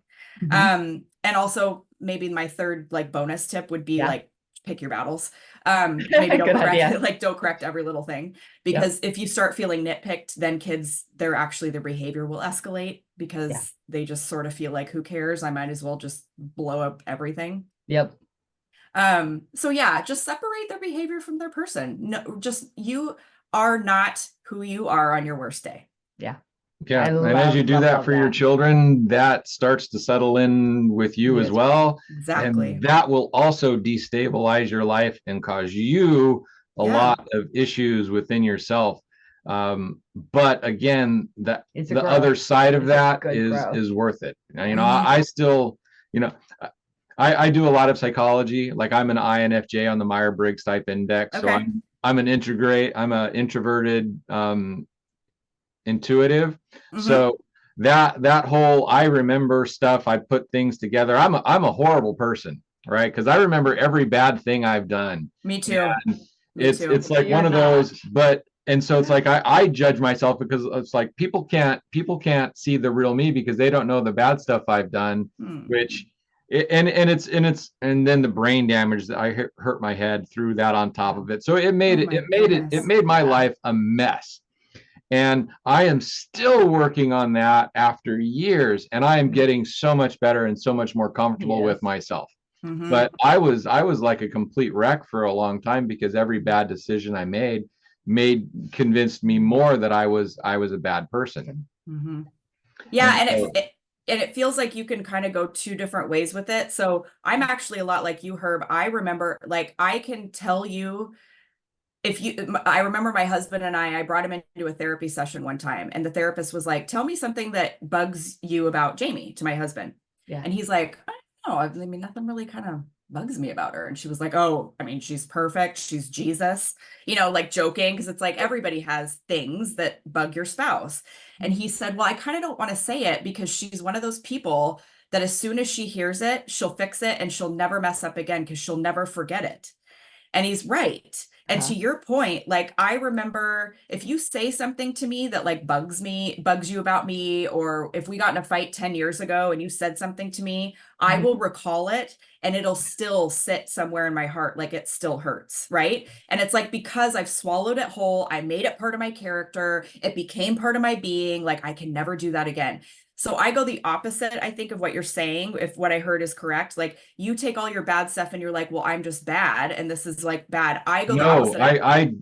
And also maybe my third like bonus tip would be like, pick your battles. Maybe don't correct every little thing, because if you start feeling nitpicked, then kids, their behavior will escalate because they just sort of feel like, who cares? I might as well just blow up everything. Yep. So yeah, just separate their behavior from their person. No, just you are not who you are on your worst day. Yeah. Yeah. And as you do that for your children, that starts to settle in with you as well. Exactly. And that will also destabilize your life and cause you a lot of issues within yourself. But again, the other side of that is worth it. And, I still, I do a lot of psychology. Like I'm an INFJ on the Myers-Briggs type index. So I'm an introverted, intuitive. So that whole I remember stuff, I put things together. I'm a horrible person, right? Because I remember every bad thing I've done. Me too. It's like one of those, and so it's like I judge myself because it's like people can't see the real me because they don't know the bad stuff I've done, which and then the brain damage that I hurt my head through that on top of it. So it made my life a mess. And I am still working on that after years, and I am getting so much better and so much more comfortable with myself. But I was like a complete wreck for a long time because every bad decision I made convinced me more that I was a bad person. Yeah, and it feels like you can kind of go two different ways with it. So I'm actually a lot like you, Herb. I remember, like, I can tell you, I remember my husband and I brought him into a therapy session one time, and the therapist was like, tell me something that bugs you about Jamie, to my husband. Yeah. And he's like, I don't know. I mean, nothing really kind of bugs me about her. And she was like, oh, I mean, she's perfect. She's Jesus, like joking. Because it's like everybody has things that bug your spouse. And he said, well, I kind of don't want to say it because she's one of those people that as soon as she hears it, she'll fix it and she'll never mess up again because she'll never forget it. And he's right. And to your point, like I remember if you say something to me that like bugs you about me, or if we got in a fight 10 years ago and you said something to me, I will recall it and it'll still sit somewhere in my heart, like it still hurts, right? And it's like because I've swallowed it whole, I made it part of my character, it became part of my being, like I can never do that again. So I go the opposite, I think, of what you're saying, if what I heard is correct. Like you take all your bad stuff and you're like, well, I'm just bad and this is like bad. I go the No, opposite.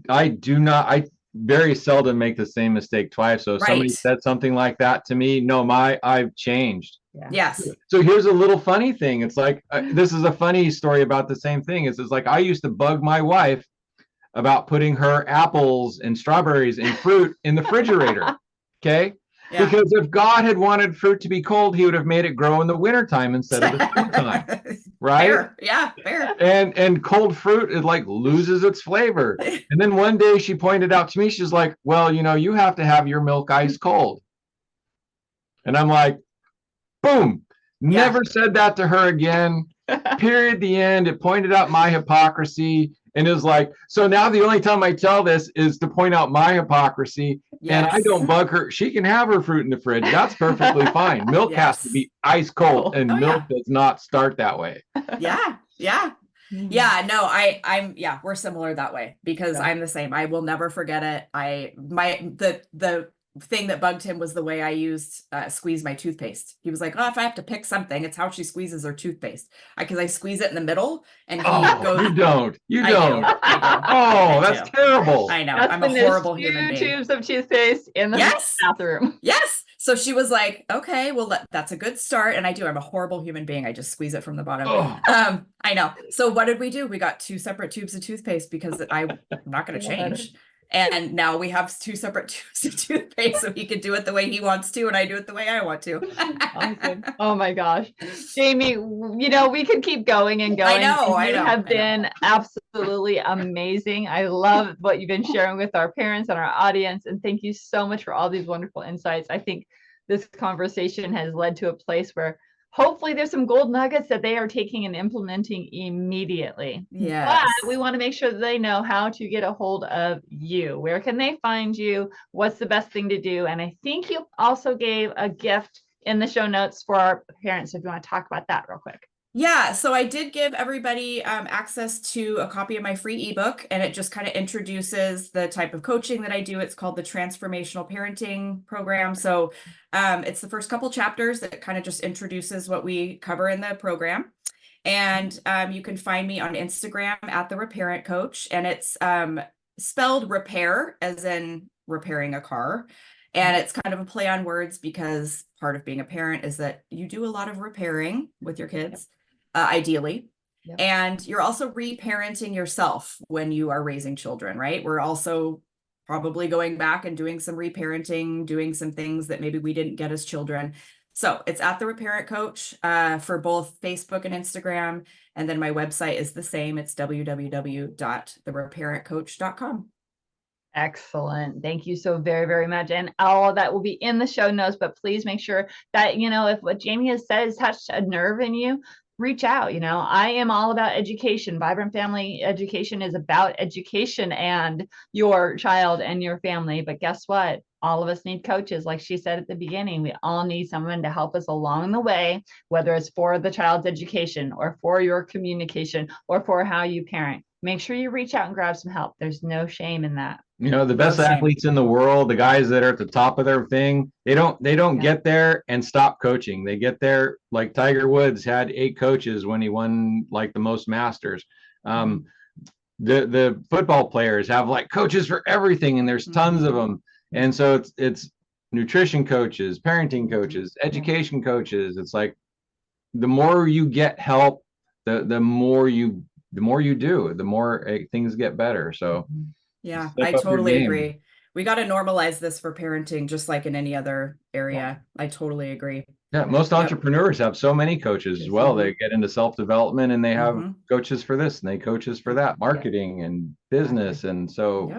I do not. I very seldom make the same mistake twice. So if somebody Right. said something like that to me, no, I've changed. Yeah. Yes. So here's a little funny thing. It's like, this is a funny story about the same thing. It's like I used to bug my wife about putting her apples and strawberries and fruit in the refrigerator. Okay. Yeah. Because if God had wanted fruit to be cold, he would have made it grow in the wintertime instead of the summertime. Right? Fair. Yeah, fair. And cold fruit, it like loses its flavor. And then one day she pointed out to me, she's like, well, you have to have your milk ice cold. And I'm like, boom, never said that to her again. Period. The end. It pointed out my hypocrisy. And it was like, so now the only time I tell this is to point out my hypocrisy. And I don't bug her. She can have her fruit in the fridge. That's perfectly fine. Milk has to be ice cold, and milk does not start that way. Yeah. Yeah. Yeah, no, I'm we're similar that way because I'm the same. I will never forget it. The thing that bugged him was the way I used squeeze my toothpaste. He was like, oh, if I have to pick something, it's how she squeezes her toothpaste. Because I squeeze it in the middle and he goes. You don't. I do. Oh, that's terrible. I know. That's I'm a horrible human being. 2 tubes of toothpaste in the bathroom. Yes. So she was like, okay, well, that's a good start. And I do. I'm a horrible human being. I just squeeze it from the bottom. I know. So what did we do? We got 2 separate tubes of toothpaste because I'm not going to change. And now we have 2 separate tubes of toothpaste so he can do it the way he wants to and I do it the way I want to. Awesome. Oh my gosh. Jamie, we could keep going and going. You have been absolutely amazing. I love what you've been sharing with our parents and our audience. And thank you so much for all these wonderful insights. I think this conversation has led to a place where hopefully there's some gold nuggets that they are taking and implementing immediately. Yes. But we want to make sure that they know how to get a hold of you. Where can they find you? What's the best thing to do? And I think you also gave a gift in the show notes for our parents. So if you want to talk about that real quick. Yeah, so I did give everybody access to a copy of my free ebook, and it just kind of introduces the type of coaching that I do. It's called the Transformational Parenting Program. So it's the first couple chapters that kind of just introduces what we cover in the program. And you can find me on Instagram at the Reparent Coach, and it's spelled repair as in repairing a car. And it's kind of a play on words because part of being a parent is that you do a lot of repairing with your kids. Ideally. Yep. And you're also reparenting yourself when you are raising children, right? We're also probably going back and doing some reparenting, doing some things that maybe we didn't get as children. So it's at the Reparent Coach for both Facebook and Instagram. And then my website is the same. It's www.thereparentcoach.com. Excellent. Thank you so very, very much. And all of that will be in the show notes, but please make sure that, if what Jamie has said has touched a nerve in you, reach out. I am all about education. Vibrant Family Education is about education and your child and your family. But guess what? All of us need coaches. Like she said at the beginning, we all need someone to help us along the way, whether it's for the child's education or for your communication or for how you parent. Make sure you reach out and grab some help. There's no shame in that. The best athletes in the world, the guys that are at the top of their thing, they don't get there and stop coaching. They get there, like Tiger Woods had 8 coaches when he won like the most Masters. The football players have like coaches for everything, and there's tons of them. And so it's nutrition coaches, parenting coaches, education coaches. It's like the more you get help, the more you do, the more things get better. So. Yeah, I totally agree. We got to normalize this for parenting, just like in any other area. I totally agree. Yeah, most entrepreneurs have so many coaches as well. They get into self-development and they have coaches for this and they coaches for that, marketing and business. And so,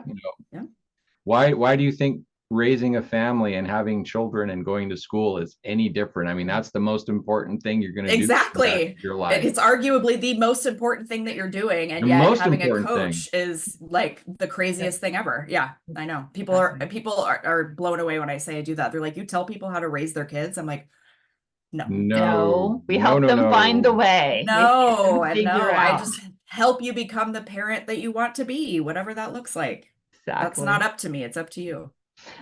why do you think raising a family and having children and going to school is any different. I mean, that's the most important thing you're going to do for the rest Exactly. of your life. It's arguably the most important thing that you're doing, and The yet most having a important thing. coach is like the craziest thing ever. Yeah, I know. People are blown away when I say I do that. They're like, "You tell people how to raise their kids?" I'm like, no. No, we No, help no, them no. find the way. We help them No, and figure no, I out. just help you become the parent that you want to be, whatever that looks like. That's Exactly. not up to me. It's up to you.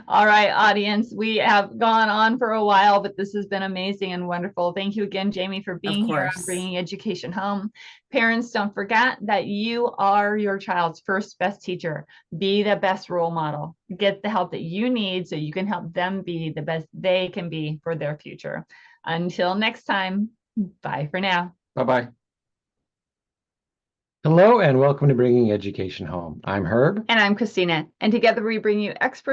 All right, audience, we have gone on for a while, but this has been amazing and wonderful. Thank you again, Jamie, for being here and bringing education home. Parents, don't forget that you are your child's first best teacher. Be the best role model. Get the help that you need so you can help them be the best they can be for their future. Until next time, bye for now. Bye-bye. Hello and welcome to Bringing Education Home. I'm Herb. And I'm Christina, and together we bring you experts